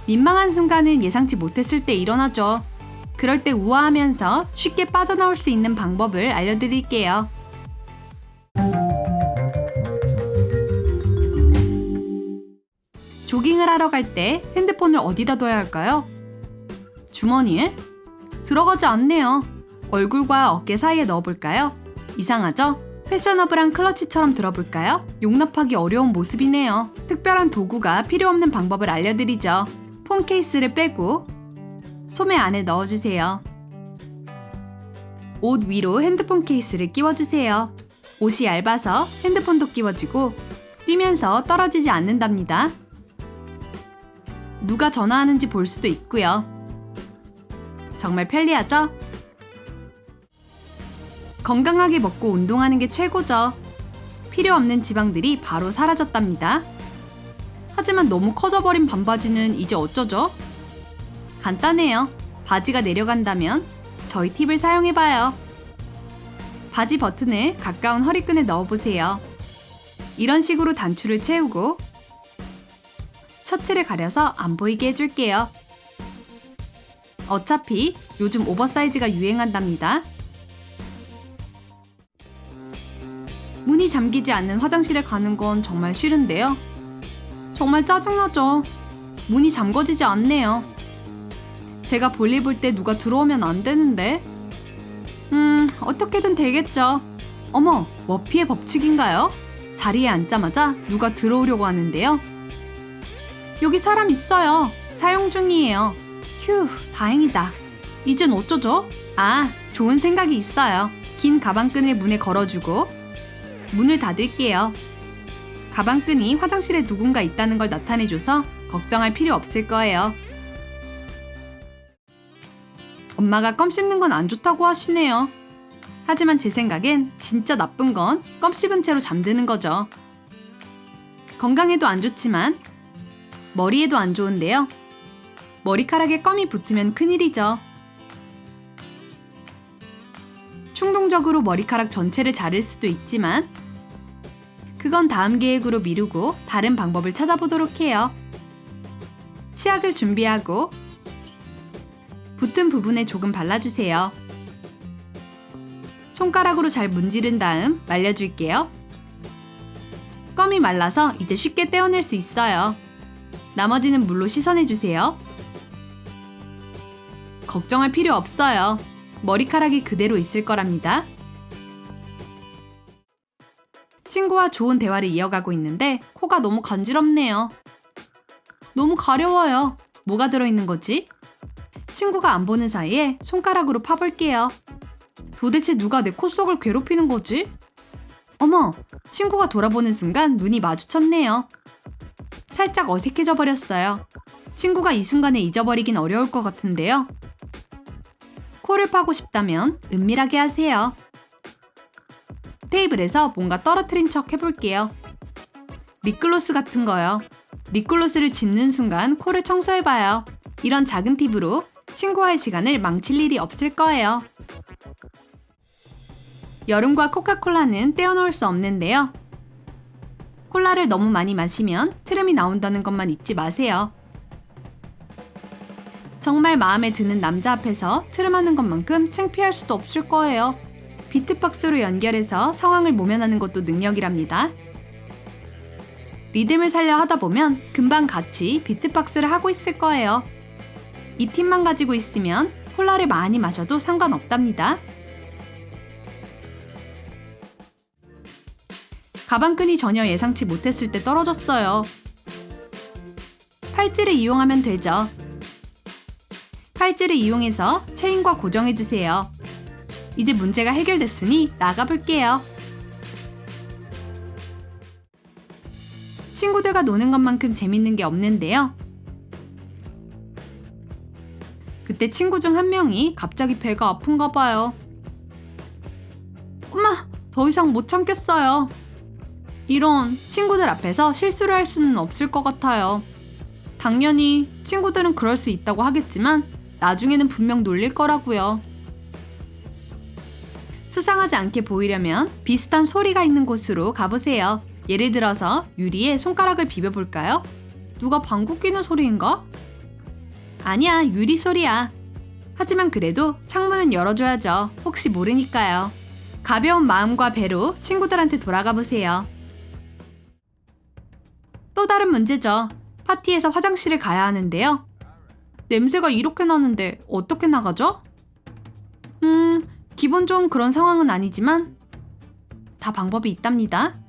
민망한 순간은 예상치 못했을 때 일어나죠. 그럴 때 우아하면서 쉽게 빠져나올 수 있는 방법을 알려드릴게요. 조깅을 하러 갈 때 핸드폰을 어디다 둬야 할까요? 주머니에? 들어가지 않네요. 얼굴과 어깨 사이에 넣어볼까요? 이상하죠? 패셔너블한 클러치처럼 들어볼까요? 용납하기 어려운 모습이네요. 특별한 도구가 필요 없는 방법을 알려드리죠. 폰 케이스를 빼고 소매 안에 넣어주세요. 옷 위로 핸드폰 케이스를 끼워주세요. 옷이 얇아서 핸드폰도 끼워지고 뛰면서 떨어지지 않는답니다. 누가 전화하는지 볼 수도 있고요. 정말 편리하죠? 건강하게 먹고 운동하는 게 최고죠. 필요 없는 지방들이 바로 사라졌답니다. 하지만 너무 커져버린 반바지는 이제 어쩌죠? 간단해요. 바지가 내려간다면 저희 팁을 사용해봐요. 바지 버튼을 가까운 허리끈에 넣어보세요. 이런 식으로 단추를 채우고 셔츠를 가려서 안 보이게 해줄게요. 어차피 요즘 오버사이즈가 유행한답니다. 문이 잠기지 않는 화장실에 가는 건 정말 싫은데요. 정말 짜증나죠. 문이 잠궈지지 않네요. 제가 볼일 볼 때 누가 들어오면 안 되는데. 어떻게든 되겠죠. 어머, 머피의 법칙인가요? 자리에 앉자마자 누가 들어오려고 하는데요. 여기 사람 있어요. 사용 중이에요. 휴, 다행이다. 이젠 어쩌죠? 아, 좋은 생각이 있어요. 긴 가방끈을 문에 걸어주고 문을 닫을게요. 가방끈이 화장실에 누군가 있다는 걸 나타내줘서 걱정할 필요 없을 거예요. 엄마가 껌 씹는 건 안 좋다고 하시네요. 하지만 제 생각엔 진짜 나쁜 건 껌 씹은 채로 잠드는 거죠. 건강에도 안 좋지만 머리에도 안 좋은데요. 머리카락에 껌이 붙으면 큰일이죠. 충동적으로 머리카락 전체를 자를 수도 있지만 그건 다음 계획으로 미루고 다른 방법을 찾아보도록 해요. 치약을 준비하고 붙은 부분에 조금 발라주세요. 손가락으로 잘 문지른 다음 말려줄게요. 껌이 말라서 이제 쉽게 떼어낼 수 있어요. 나머지는 물로 씻어내주세요. 걱정할 필요 없어요. 머리카락이 그대로 있을 거랍니다. 친구와 좋은 대화를 이어가고 있는데 코가 너무 간지럽네요. 너무 가려워요. 뭐가 들어있는 거지? 친구가 안 보는 사이에 손가락으로 파볼게요. 도대체 누가 내 코 속을 괴롭히는 거지? 어머, 친구가 돌아보는 순간 눈이 마주쳤네요. 살짝 어색해져 버렸어요. 친구가 이 순간에 잊어버리긴 어려울 것 같은데요. 코를 파고 싶다면 은밀하게 하세요. 테이블에서 뭔가 떨어뜨린 척 해볼게요. 립글로스 같은 거요. 립글로스를 짚는 순간 코를 청소해봐요. 이런 작은 팁으로 친구와의 시간을 망칠 일이 없을 거예요. 여름과 코카콜라는 떼어놓을 수 없는데요. 콜라를 너무 많이 마시면 트름이 나온다는 것만 잊지 마세요. 정말 마음에 드는 남자 앞에서 트름하는 것만큼 창피할 수도 없을 거예요. 비트박스로 연결해서 상황을 모면하는 것도 능력이랍니다. 리듬을 살려 하다 보면 금방 같이 비트박스를 하고 있을 거예요. 이 팁만 가지고 있으면 콜라를 많이 마셔도 상관없답니다. 가방끈이 전혀 예상치 못했을 때 떨어졌어요. 팔찌를 이용하면 되죠. 팔찌를 이용해서 체인과 고정해주세요. 이제 문제가 해결됐으니 나가볼게요. 친구들과 노는 것만큼 재밌는 게 없는데요. 그때 친구 중 한 명이 갑자기 배가 아픈가 봐요. 엄마, 더 이상 못 참겠어요. 이런, 친구들 앞에서 실수를 할 수는 없을 것 같아요. 당연히 친구들은 그럴 수 있다고 하겠지만 나중에는 분명 놀릴 거라고요. 수상하지 않게 보이려면 비슷한 소리가 있는 곳으로 가보세요. 예를 들어서 유리에 손가락을 비벼볼까요? 누가 방귀 뀌는 소리인가? 아니야, 유리 소리야. 하지만 그래도 창문은 열어줘야죠. 혹시 모르니까요. 가벼운 마음과 배로 친구들한테 돌아가 보세요. 또 다른 문제죠. 파티에서 화장실을 가야 하는데요. 냄새가 이렇게 나는데 어떻게 나가죠? 기분 좋은 그런 상황은 아니지만 다 방법이 있답니다.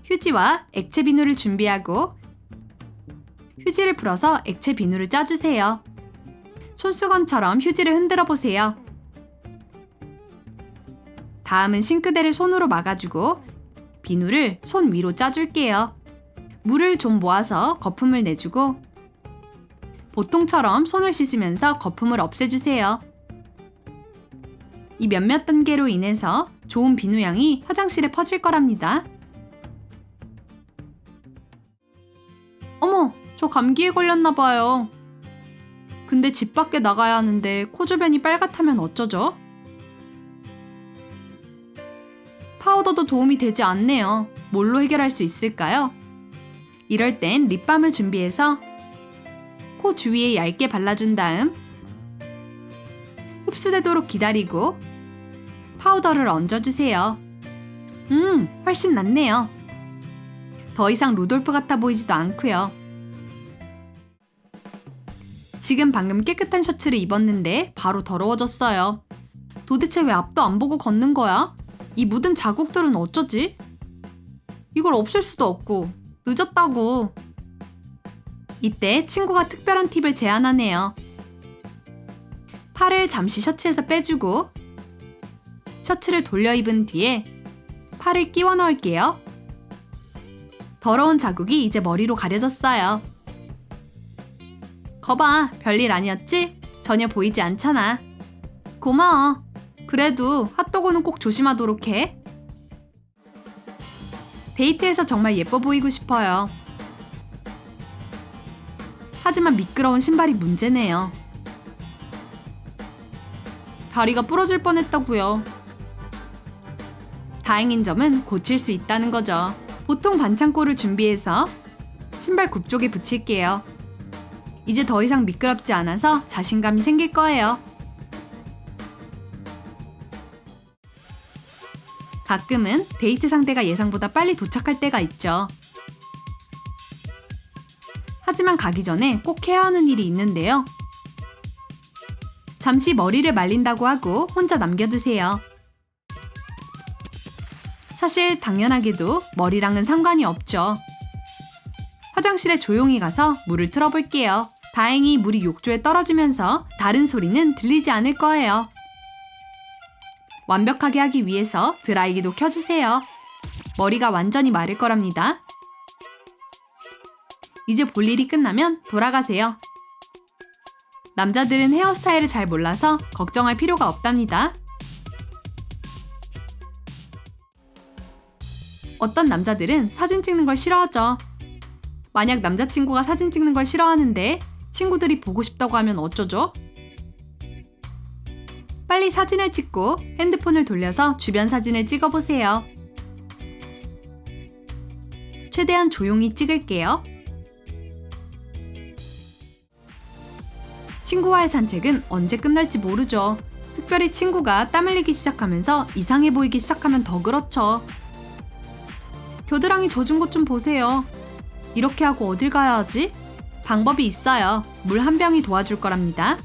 휴지와 액체 비누를 준비하고 휴지를 풀어서 액체 비누를 짜주세요. 손수건처럼 휴지를 흔들어 보세요. 다음은 싱크대를 손으로 막아주고 비누를 손 위로 짜줄게요. 물을 좀 모아서 거품을 내주고 보통처럼 손을 씻으면서 거품을 없애주세요. 이 몇몇 단계로 인해서 좋은 비누향이 화장실에 퍼질 거랍니다. 어머, 저 감기에 걸렸나 봐요. 근데 집 밖에 나가야 하는데 코 주변이 빨갛다면 어쩌죠? 파우더도 도움이 되지 않네요. 뭘로 해결할 수 있을까요? 이럴 땐 립밤을 준비해서 코 주위에 얇게 발라준 다음 흡수되도록 기다리고 파우더를 얹어주세요. 훨씬 낫네요. 더 이상 루돌프 같아 보이지도 않고요. 지금 방금 깨끗한 셔츠를 입었는데 바로 더러워졌어요. 도대체 왜 앞도 안 보고 걷는 거야? 이 묻은 자국들은 어쩌지? 이걸 없앨 수도 없고 늦었다고. 이때 친구가 특별한 팁을 제안하네요. 팔을 잠시 셔츠에서 빼주고 셔츠를 돌려 입은 뒤에 팔을 끼워 넣을게요. 더러운 자국이 이제 머리로 가려졌어요. 거봐, 별일 아니었지? 전혀 보이지 않잖아. 고마워. 그래도 핫도그는 꼭 조심하도록 해. 데이트에서 정말 예뻐 보이고 싶어요. 하지만 미끄러운 신발이 문제네요. 다리가 부러질 뻔했다고요. 다행인 점은 고칠 수 있다는 거죠. 보통 반창고를 준비해서 신발 굽 쪽에 붙일게요. 이제 더 이상 미끄럽지 않아서 자신감이 생길 거예요. 가끔은 데이트 상대가 예상보다 빨리 도착할 때가 있죠. 하지만 가기 전에 꼭 해야 하는 일이 있는데요. 잠시 머리를 말린다고 하고 혼자 남겨두세요. 사실 당연하게도 머리랑은 상관이 없죠. 화장실에 조용히 가서 물을 틀어볼게요. 다행히 물이 욕조에 떨어지면서 다른 소리는 들리지 않을 거예요. 완벽하게 하기 위해서 드라이기도 켜주세요. 머리가 완전히 마를 거랍니다. 이제 볼 일이 끝나면 돌아가세요. 남자들은 헤어스타일을 잘 몰라서 걱정할 필요가 없답니다. 어떤 남자들은 사진 찍는 걸 싫어하죠. 만약 남자친구가 사진 찍는 걸 싫어하는데 친구들이 보고 싶다고 하면 어쩌죠? 빨리 사진을 찍고 핸드폰을 돌려서 주변 사진을 찍어보세요. 최대한 조용히 찍을게요. 친구와의 산책은 언제 끝날지 모르죠. 특별히 친구가 땀 흘리기 시작하면서 이상해 보이기 시작하면 더 그렇죠. 겨드랑이 젖은 것 좀 보세요. 이렇게 하고 어딜 가야 하지? 방법이 있어요. 물 한 병이 도와줄 거랍니다.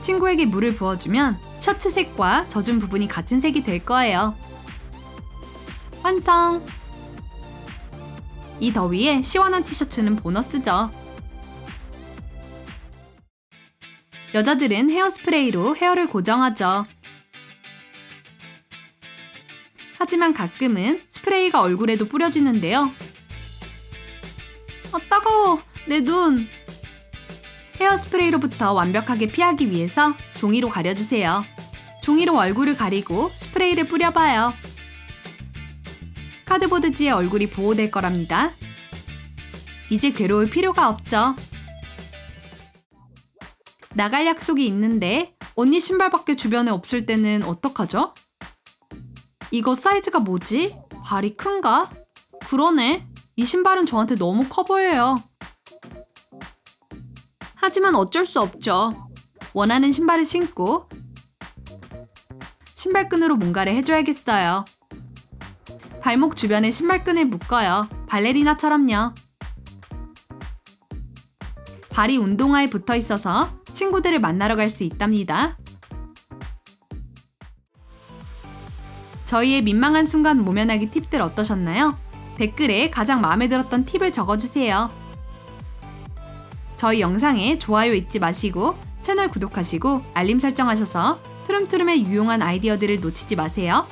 친구에게 물을 부어주면 셔츠 색과 젖은 부분이 같은 색이 될 거예요. 완성! 이 더위에 시원한 티셔츠는 보너스죠. 여자들은 헤어스프레이로 헤어를 고정하죠. 하지만 가끔은 스프레이가 얼굴에도 뿌려지는데요. 아, 따가워! 내 눈! 헤어스프레이로부터 완벽하게 피하기 위해서 종이로 가려주세요. 종이로 얼굴을 가리고 스프레이를 뿌려봐요. 카드보드지에 얼굴이 보호될 거랍니다. 이제 괴로울 필요가 없죠. 나갈 약속이 있는데 언니 신발밖에 주변에 없을 때는 어떡하죠? 이거 사이즈가 뭐지? 발이 큰가? 그러네. 이 신발은 저한테 너무 커 보여요. 하지만 어쩔 수 없죠. 원하는 신발을 신고 신발끈으로 뭔가를 해줘야겠어요. 발목 주변에 신발끈을 묶어요. 발레리나처럼요. 발이 운동화에 붙어 있어서 친구들을 만나러 갈 수 있답니다. 저희의 민망한 순간 모면하기 팁들 어떠셨나요? 댓글에 가장 마음에 들었던 팁을 적어주세요. 저희 영상에 좋아요 잊지 마시고 채널 구독하시고 알림 설정하셔서 트름트름의 유용한 아이디어들을 놓치지 마세요.